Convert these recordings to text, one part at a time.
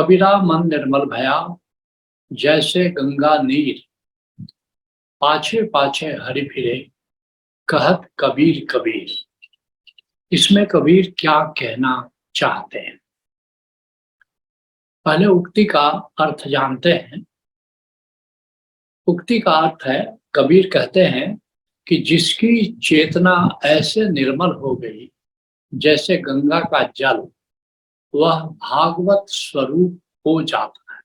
कबीरा मन निर्मल भया, जैसे गंगा नीर। पाछे पाछे हरि फिरे, कहत कबीर कबीर। इसमें कबीर क्या कहना चाहते हैं? पहले उक्ति का अर्थ जानते हैं। उक्ति का अर्थ है, कबीर कहते हैं कि जिसकी चेतना ऐसे निर्मल हो गई जैसे गंगा का जल, वह भागवत स्वरूप हो जाता है,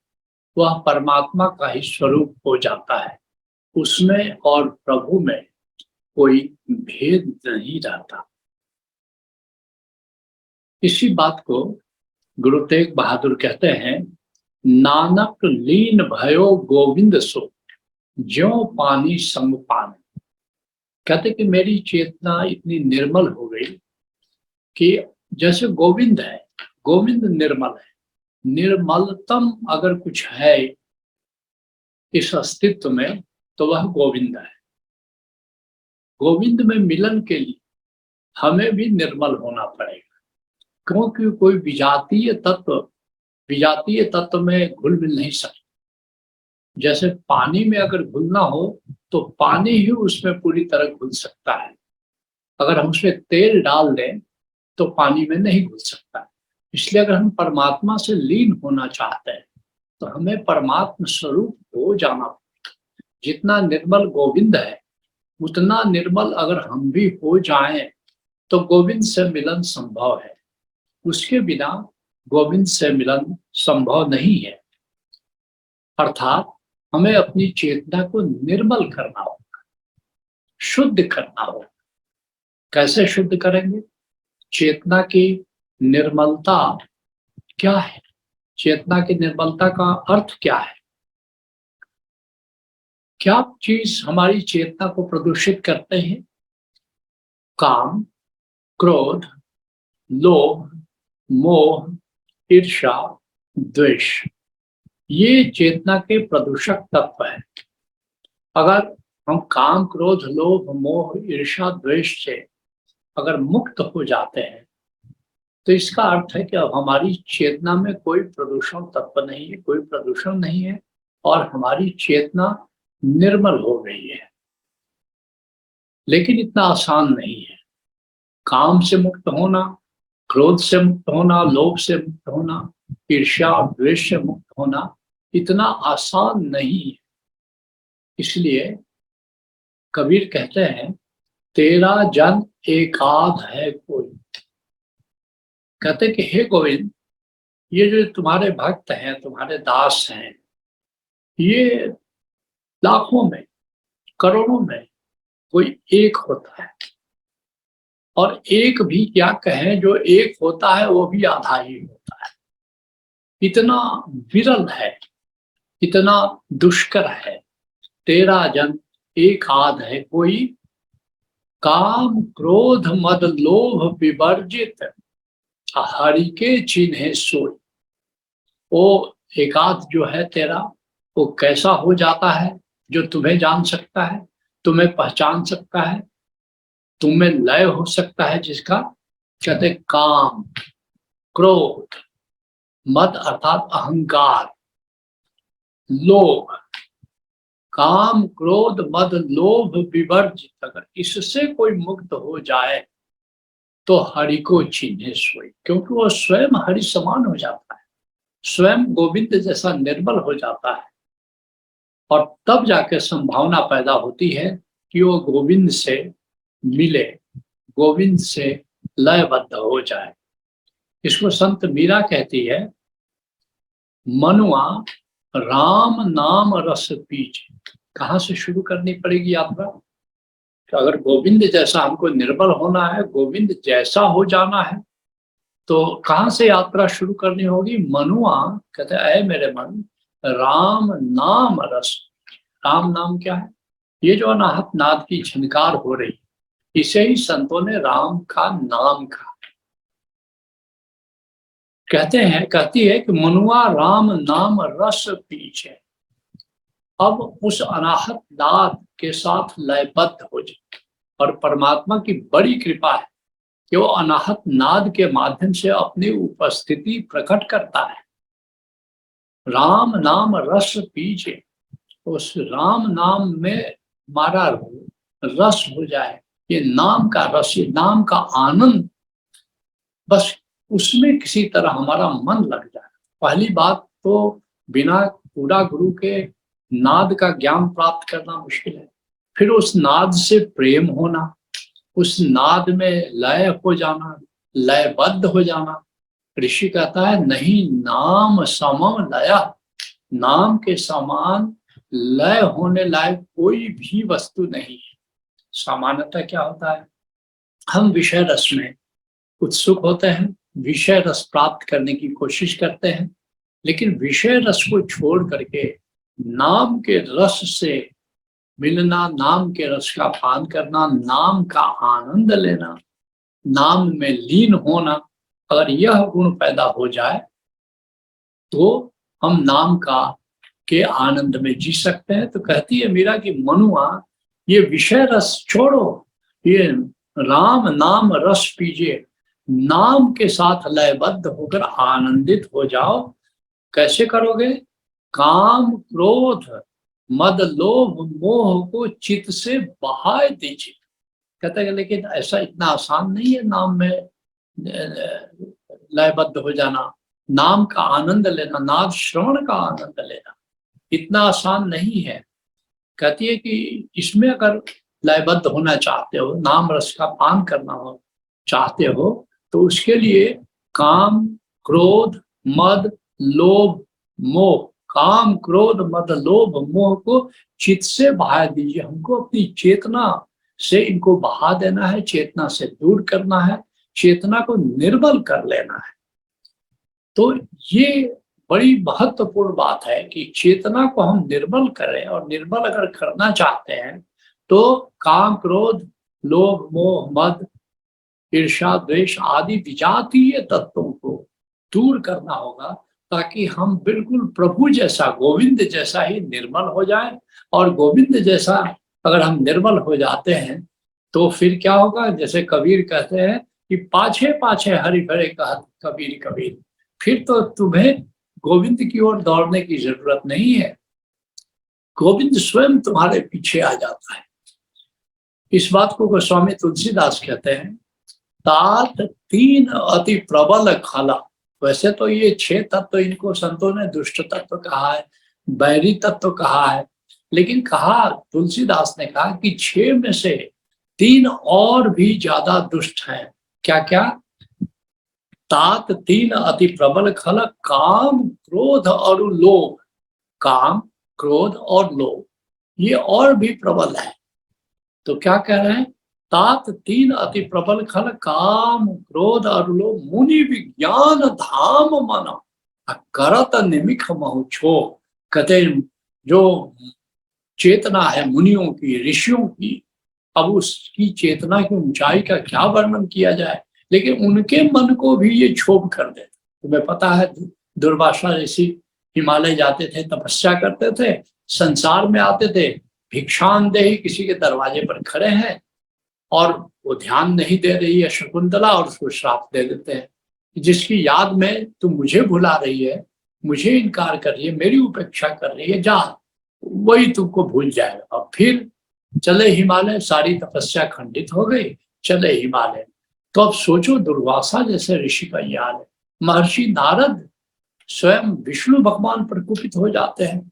वह परमात्मा का ही स्वरूप हो जाता है। उसमें और प्रभु में कोई भेद नहीं रहता। इसी बात को गुरु तेग बहादुर कहते हैं, नानक लीन भयो गोविंद सो, ज्यों पानी संग पानी। कहते कि मेरी चेतना इतनी निर्मल हो गई कि जैसे गोविंद है, गोविंद निर्मल है। निर्मलतम अगर कुछ है इस अस्तित्व में तो वह गोविंद है। गोविंद में मिलन के लिए हमें भी निर्मल होना पड़ेगा, क्योंकि कोई विजातीय तत्व में घुल मिल नहीं सकता। जैसे पानी में अगर घुलना हो तो पानी ही उसमें पूरी तरह घुल सकता है। अगर हम उसमें तेल डाल दें तो पानी में नहीं घुल सकता। इसलिए अगर हम परमात्मा से लीन होना चाहते हैं तो हमें परमात्मा स्वरूप हो जाना पड़ेगा। जितना निर्मल गोविंद है, उतना निर्मल अगर हम भी हो जाएं तो गोविंद से मिलन संभव है। उसके बिना गोविंद से मिलन संभव नहीं है। अर्थात हमें अपनी चेतना को निर्मल करना होगा, शुद्ध करना होगा। कैसे शुद्ध करेंगे? चेतना की निर्मलता क्या है? चेतना की निर्मलता का अर्थ क्या है? क्या चीज हमारी चेतना को प्रदूषित करते हैं? काम, क्रोध, लोभ, मोह, ईर्ष्या, द्वेष, ये चेतना के प्रदूषक तत्व है। अगर हम काम, क्रोध, लोभ, मोह, ईर्ष्या, द्वेष से अगर मुक्त हो जाते हैं तो इसका अर्थ है कि अब हमारी चेतना में कोई प्रदूषण तत्व नहीं है, कोई प्रदूषण नहीं है और हमारी चेतना निर्मल हो गई है। लेकिन इतना आसान नहीं है। काम से मुक्त होना, क्रोध से मुक्त होना, लोभ से मुक्त होना, ईर्ष्या और द्वेष से मुक्त होना इतना आसान नहीं है। इसलिए कबीर कहते हैं, तेरा जन एकाध है कोई। कहते कि हे गोविंद, ये जो तुम्हारे भक्त हैं, तुम्हारे दास हैं, ये लाखों में, करोड़ों में कोई एक होता है। और एक भी क्या कहें, जो एक होता है वो भी आधा ही होता है। इतना विरल है, इतना दुष्कर है। तेरा जन एक आध है कोई, काम क्रोध मद लोभ विवर्जित, हरि के चिन्हे सोई। वो एकाध जो है तेरा, वो कैसा हो जाता है? जो तुम्हें जान सकता है, तुम्हें पहचान सकता है, तुम्हें लय हो सकता है, जिसका कहते काम, क्रोध, मद अर्थात अहंकार, लोभ, काम क्रोध मद लोभ विवर्जित, अगर इससे कोई मुक्त हो जाए तो हरि को चिन्हे सोई। क्योंकि वो स्वयं हरि समान हो जाता है, स्वयं गोविंद जैसा निर्मल हो जाता है। और तब जाके संभावना पैदा होती है कि वो गोविंद से मिले, गोविंद से लयबद्ध हो जाए। इसको संत मीरा कहती है, मनुआ राम नाम रस पीछे। कहाँ से शुरू करनी पड़ेगी यात्रा? तो अगर गोविंद जैसा हमको निर्मल होना है, गोविंद जैसा हो जाना है, तो कहाँ से यात्रा शुरू करनी होगी? मनुआ कहते हैं, ऐ मेरे मन, राम नाम रस। राम नाम क्या है? ये जो अनाहत नाद की झनकार हो रही, इसे ही संतों ने राम का नाम कहा। कहती है कि मनुआ राम नाम रस पीछे। अब उस अनाहत नाद के साथ लयबद्ध हो जाए। और परमात्मा की बड़ी कृपा है कि वो अनाहत नाद के माध्यम से अपनी उपस्थिति प्रकट करता है। राम नाम रस पीजे, उस राम नाम में हमारा रस हो जाए, ये नाम का रस, ये नाम का आनंद, बस उसमें किसी तरह हमारा मन लग जाए। पहली बात तो बिना पूरा गुरु के नाद का ज्ञान प्राप्त करना मुश्किल है। फिर उस नाद से प्रेम होना, उस नाद में लय हो जाना, लयबद्ध हो जाना। ऋषि कहता है नहीं नाम समम लया, नाम के समान लय होने लायक कोई भी वस्तु नहीं है। सामान्यतः क्या होता है, हम विषय रस में उत्सुक होते हैं, विषय रस प्राप्त करने की कोशिश करते हैं, लेकिन विषय रस को छोड़ करके नाम के रस से मिलना, नाम के रस का पान करना, नाम का आनंद लेना, नाम में लीन होना, अगर यह गुण पैदा हो जाए तो हम नाम का के आनंद में जी सकते हैं। तो कहती है मीरा कि मनुआ ये विषय रस छोड़ो, ये राम नाम रस पीजिए, नाम के साथ लयबद्ध होकर आनंदित हो जाओ। कैसे करोगे? काम क्रोध मद लोभ मोह को चित्त से बहा दीजिए। कहते हैं लेकिन ऐसा इतना आसान नहीं है नाम में लयबद्ध हो जाना, नाम का आनंद लेना, नाम श्रवण का आनंद लेना इतना आसान नहीं है। कहती है कि इसमें अगर लयबद्ध होना चाहते हो, नाम रस का पान करना हो चाहते हो, तो उसके लिए काम क्रोध मद लोभ मोह, काम क्रोध मद लोभ मोह को चित्त से बहा दीजिए। हमको अपनी चेतना से इनको बहा देना है, चेतना से दूर करना है, चेतना को निर्बल कर लेना है। तो ये बड़ी महत्वपूर्ण बात है कि चेतना को हम निर्बल करें, और निर्बल अगर करना चाहते हैं तो काम क्रोध लोभ मोह मद ईर्ष्या द्वेष आदि विजातीय तत्वों को दूर करना होगा, ताकि हम बिल्कुल प्रभु जैसा, गोविंद जैसा ही निर्मल हो जाए। और गोविंद जैसा अगर हम निर्मल हो जाते हैं तो फिर क्या होगा, जैसे कबीर कहते हैं कि पाछे पाछे हरि भरे कहत कबीर कबीर, फिर तो तुम्हें गोविंद की ओर दौड़ने की जरूरत नहीं है, गोविंद स्वयं तुम्हारे पीछे आ जाता है। इस बात को गोस्वामी तुलसीदास कहते हैं, तात तीन अति प्रबल खला। वैसे तो ये 6 तत्व इनको संतों ने दुष्ट तत्व कहा है, बैरी तत्व कहा है, लेकिन कहा तुलसीदास ने कहा कि 6 में से 3 और भी ज्यादा दुष्ट हैं। क्या क्या? तात 3 अति प्रबल खल, काम क्रोध और लोभ। काम क्रोध और लोभ ये और भी प्रबल है। तो क्या कह रहे हैं? तात 3 अति प्रबल खल, काम क्रोध और लोभ, मुनि विज्ञान धाम मन करत निमिख महु छो। कहते जो चेतना है मुनियों की, ऋषियों की, अब उसकी चेतना की ऊंचाई का क्या वर्णन किया जाए, लेकिन उनके मन को भी ये क्षोभ कर देता। तुम्हें पता है दुर्वासा ऋषि हिमालय जाते थे, तपस्या करते थे, संसार में आते थे, भिक्षांदेही किसी के दरवाजे पर खड़े हैं और वो ध्यान नहीं दे रही है शकुंतला, और उसको श्राप दे देते हैं, जिसकी याद में तुम मुझे भुला रही है, मुझे इनकार कर रही है, मेरी उपेक्षा कर रही है, जा वही तुमको भूल जाएगा। और फिर चले हिमालय, सारी तपस्या खंडित हो गई, चले हिमालय। तो अब सोचो दुर्वासा जैसे ऋषि का ये हाल है। महर्षि नारद स्वयं विष्णु भगवान पर कुपित हो जाते हैं।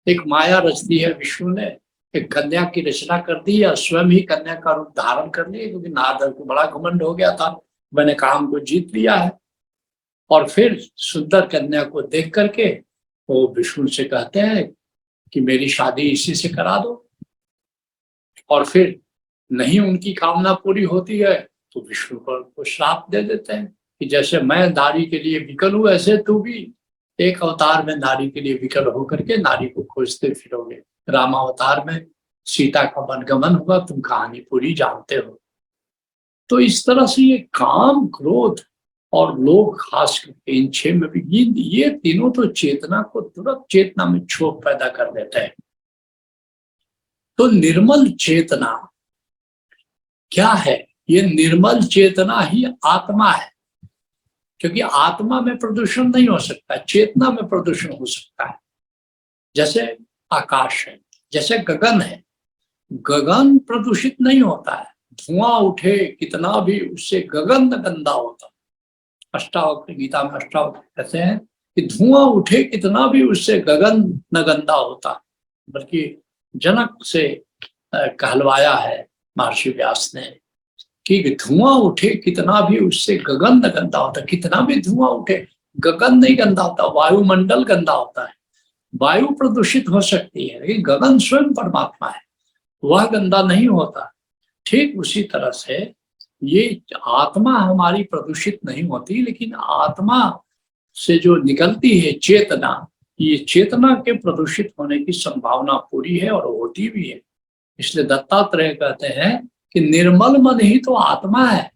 एक माया रच दी है विष्णु ने, एक कन्या की रचना कर दी, या स्वयं ही कन्या का रूप धारण कर लिया, क्योंकि नारद को बड़ा घमंड हो गया था, मैंने काम को जीत लिया है। और फिर सुंदर कन्या को देख करके वो विष्णु से कहते हैं कि मेरी शादी इसी से करा दो। और फिर नहीं उनकी कामना पूरी होती है तो विष्णु पर को श्राप दे देते हैं कि जैसे मैं नारी के लिए विकल हूं, ऐसे तू भी एक अवतार में नारी के लिए विकल होकर के नारी को खोजते फिरोगे। रामावतार में सीता का वनगमन हुआ, तुम कहानी पूरी जानते हो। तो इस तरह से ये काम क्रोध और लोभ खास करके इन 6 में भी ये तीनों तो चेतना को तुरंत चेतना में क्षोभ पैदा कर देते हैं। तो निर्मल चेतना क्या है? ये निर्मल चेतना ही आत्मा है। क्योंकि आत्मा में प्रदूषण नहीं हो सकता, चेतना में प्रदूषण हो सकता है। जैसे आकाश है, जैसे गगन है, गगन प्रदूषित नहीं होता है। धुआं उठे कितना भी, उससे गगन गंदा होता है। अष्टावक्र, गीता में अष्टावक्र कहते हैं कि धुआं उठे कितना भी, उससे गगन न गंदा होता। बल्कि जनक से कहलवाया है महर्षि व्यास ने कि धुआं उठे कितना भी, उससे गगन न गंदा होता। कितना भी धुआं उठे, गगन नहीं गंदा होता, वायुमंडल गंदा होता है। वायु प्रदूषित हो सकती है, लेकिन गगन स्वयं परमात्मा है, वह गंदा नहीं होता। ठीक उसी तरह से ये आत्मा हमारी प्रदूषित नहीं होती, लेकिन आत्मा से जो निकलती है चेतना, ये चेतना के प्रदूषित होने की संभावना पूरी है और होती भी है। इसलिए दत्तात्रेय कहते हैं कि निर्मल मन ही तो आत्मा है।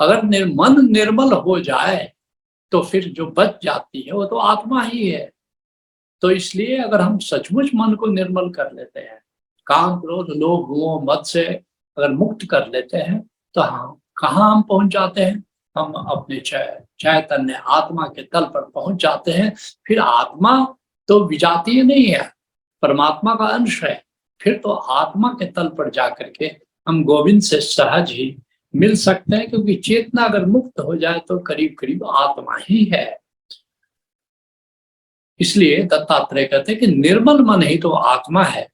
अगर मन निर्मल हो जाए तो फिर जो बच जाती है वो तो आत्मा ही है। तो इसलिए अगर हम सचमुच मन को निर्मल कर लेते हैं, काम क्रोध लोभ मोह मद से अगर मुक्त कर लेते हैं, तो हाँ, कहाँ हम पहुंच जाते हैं? हम अपने चैतन्य आत्मा के तल पर पहुंच जाते हैं। फिर आत्मा तो विजातीय नहीं है, परमात्मा का अंश है। फिर तो आत्मा के तल पर जाकर के हम गोविंद से सहज ही मिल सकते हैं, क्योंकि चेतना अगर मुक्त हो जाए तो करीब करीब आत्मा ही है। इसलिए दत्तात्रेय कहते हैं कि निर्मल मन ही तो आत्मा है।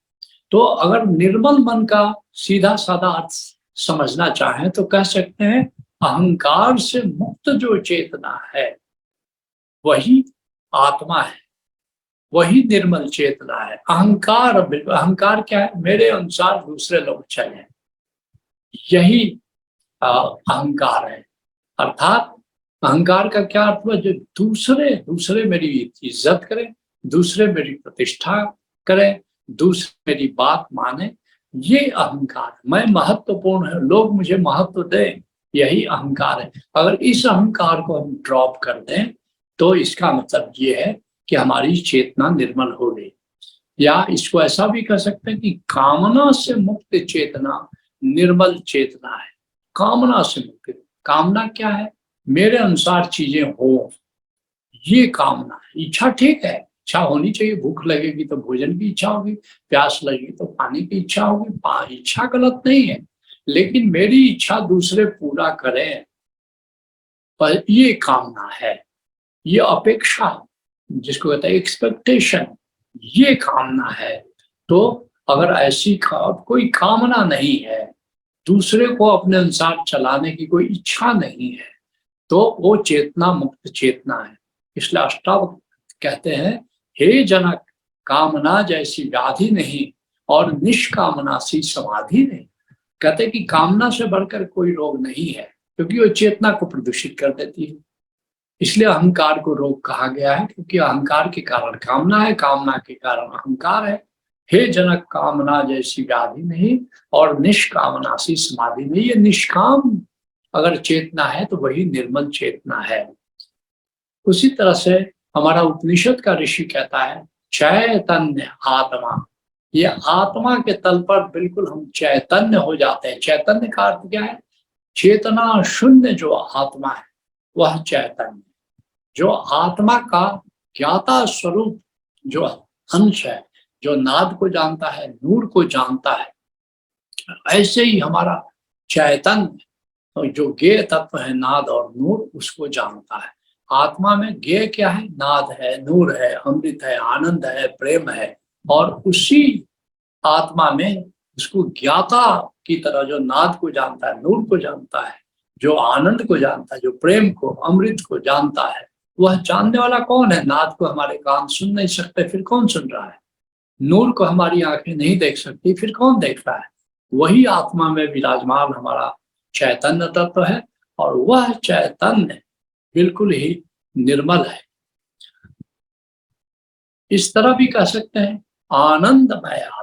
तो अगर निर्मल मन का सीधा साधा अर्थ समझना चाहें तो कह सकते हैं अहंकार से मुक्त जो चेतना है वही आत्मा है, वही निर्मल चेतना है। अहंकार क्या है? मेरे अनुसार दूसरे लोग चले, यही अहंकार है। अर्थात अहंकार का क्या अर्थ हुआ? जो दूसरे मेरी इज्जत करें, दूसरे मेरी प्रतिष्ठा करें, दूसरे मेरी बात माने, ये अहंकार। मैं महत्वपूर्ण है, लोग मुझे महत्व दें, यही अहंकार है। अगर इस अहंकार को हम ड्रॉप कर दें तो इसका मतलब ये है कि हमारी चेतना निर्मल हो गई। या इसको ऐसा भी कह सकते हैं कि कामना से मुक्त चेतना निर्मल चेतना है। कामना से मुक्त, कामना क्या है? मेरे अनुसार चीजें हो, ये कामना है। इच्छा ठीक है, इच्छा होनी चाहिए। भूख लगेगी तो भोजन की इच्छा होगी, प्यास लगेगी तो पानी की इच्छा होगी। इच्छा गलत नहीं है, लेकिन मेरी इच्छा दूसरे पूरा करें, पर ये कामना है, ये अपेक्षा, जिसको कहते हैं एक्सपेक्टेशन, ये कामना है। तो अगर ऐसी कोई कामना नहीं है, दूसरे को अपने अनुसार चलाने की कोई इच्छा नहीं है, तो वो चेतना मुक्त चेतना है। इसलिए अष्टावक्र कहते हैं, हे जनक, कामना जैसी व्याधि नहीं और निष्कामना सी समाधि नहीं। कहते कि कामना से बढ़कर कोई रोग नहीं है, क्योंकि वो चेतना को प्रदूषित कर देती है। इसलिए अहंकार को रोग कहा गया है, क्योंकि अहंकार के कारण कामना है, कामना के कारण अहंकार है। हे जनक, कामना जैसी व्याधि नहीं और निष्कामना सी समाधि नहीं। ये निष्काम अगर चेतना है तो वही निर्मल चेतना है। उसी तरह से हमारा उपनिषद का ऋषि कहता है, चैतन्य आत्मा। ये आत्मा के तल पर बिल्कुल हम चैतन्य हो जाते हैं। चैतन्य का अर्थ क्या है? चेतना शून्य जो आत्मा है वह चैतन्य। जो आत्मा का ज्ञाता स्वरूप जो अंश है, जो नाद को जानता है, नूर को जानता है, ऐसे ही हमारा चैतन्य तो जो ज्ञेय तत्व है नाद और नूर, उसको जानता है। आत्मा में ज्ञेय क्या है? नाद है, नूर है, अमृत है, आनंद है, प्रेम है। और उसी आत्मा में उसको ज्ञाता की तरह जो नाद को जानता है, नूर को जानता है, जो आनंद को जानता है, जो प्रेम को, अमृत को जानता है, वह जानने वाला कौन है? नाद को हमारे कान सुन नहीं सकते, फिर कौन सुन रहा है? नूर को हमारी आंखें नहीं देख सकती, फिर कौन देख रहा है? वही आत्मा में विराजमान हमारा चैतन्य तत्व है, और वह चैतन्य बिल्कुल ही निर्मल है। इस तरह भी कह सकते हैं आनंदमय आत्मा।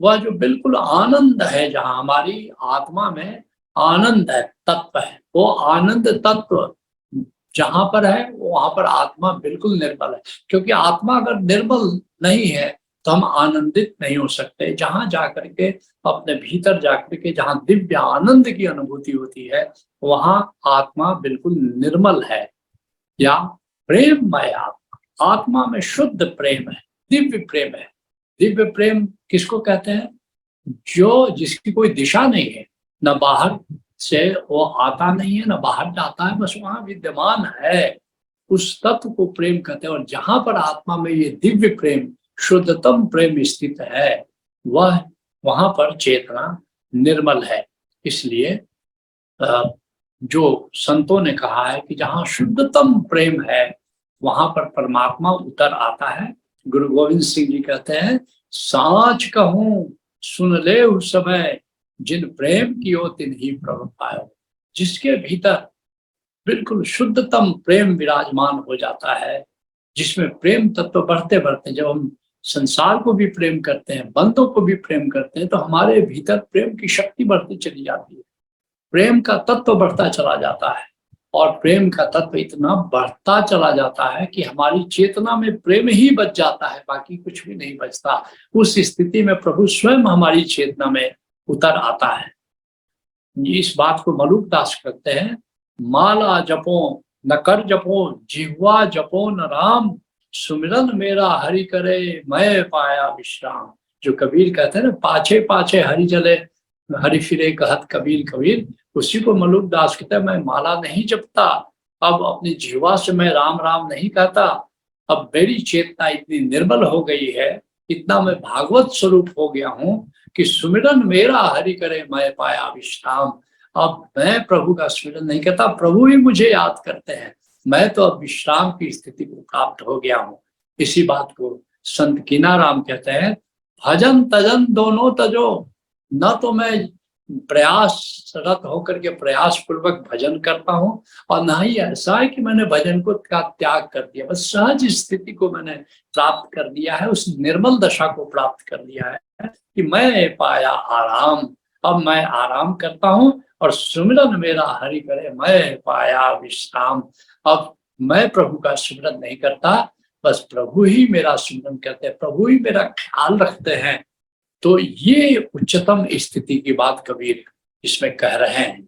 वह जो बिल्कुल आनंद है, जहां हमारी आत्मा में आनंद है, तत्व है, वो आनंद तत्व जहां पर है वहां पर आत्मा बिल्कुल निर्मल है। क्योंकि आत्मा अगर निर्मल नहीं है तो हम आनंदित नहीं हो सकते। जहां जाकर के अपने भीतर जाकर के जहां दिव्य आनंद की अनुभूति होती है, वहां आत्मा बिल्कुल निर्मल है। या प्रेममय आत्मा, आत्मा में शुद्ध प्रेम है, दिव्य प्रेम है। दिव्य प्रेम किसको कहते हैं? जो जिसकी कोई दिशा नहीं है, न बाहर से वो आता नहीं है, न बाहर जाता है, बस वहां विद्यमान है, उस तत्व को प्रेम कहते हैं। और जहां पर आत्मा में ये दिव्य प्रेम, शुद्धतम प्रेम स्थित है, वह वहां पर चेतना निर्मल है। इसलिए जो संतों ने कहा है कि जहां शुद्धतम प्रेम है वहां पर परमात्मा उतर आता है। गुरु गोविंद सिंह जी कहते हैं, साच कहूं सुन ले उस समय, जिन प्रेम कियो तिन्ही प्रभु पायो। जिसके भीतर बिल्कुल शुद्धतम प्रेम विराजमान हो जाता है, जिसमें प्रेम तत्व बढ़ते बढ़ते, जब हम संसार को भी प्रेम करते हैं, बंदों को भी प्रेम करते हैं, तो हमारे भीतर प्रेम की शक्ति बढ़ती चली जाती है, प्रेम का तत्व बढ़ता चला जाता है। और प्रेम का तत्व इतना बढ़ता चला जाता है कि हमारी चेतना में प्रेम ही बच जाता है, बाकी कुछ भी नहीं बचता। उस स्थिति में प्रभु स्वयं हमारी चेतना में उतर आता है। इस बात को मलुकदास कहते हैं, माला जपो न कर जपो, जिह्वा जपो न राम, सुमिरन मेरा हरि करे, मैं पाया विश्राम। जो कबीर कहते हैं ना, पाछे पाछे हरि चले हरि फिरे कहत कबीर कबीर, उसी को मलुकदास कहते हैं, मैं माला नहीं जपता, अब अपनी जीवा से मैं राम राम नहीं कहता, अब मेरी चेतना इतनी निर्मल हो गई है, इतना मैं भागवत स्वरूप हो गया हूँ कि सुमिरन मेरा हरि करे, मैं पाया विश्राम। अब मैं प्रभु का स्मरण नहीं करता, प्रभु ही मुझे याद करते हैं, मैं तो अब विश्राम की स्थिति को प्राप्त हो गया हूँ। इसी बात को संत कीनाराम कहते हैं, भजन तजन दोनों तजो, न तो मैं प्रयासरत होकर के प्रयास पूर्वक भजन करता हूँ, और ना ही ऐसा है कि मैंने भजन को का त्याग कर दिया, बस सहज स्थिति को मैंने प्राप्त कर दिया है, उस निर्मल दशा को प्राप्त कर लिया है कि मैं पाया आराम। अब मैं आराम करता हूँ और सुमिरन मेरा हरि करे, मैं पाया विश्राम। अब मैं प्रभु का सुमिरन नहीं करता, बस प्रभु ही मेरा सुमिरन करते हैं, प्रभु ही मेरा ख्याल रखते हैं। तो ये उच्चतम स्थिति की बात कबीर इसमें कह रहे हैं।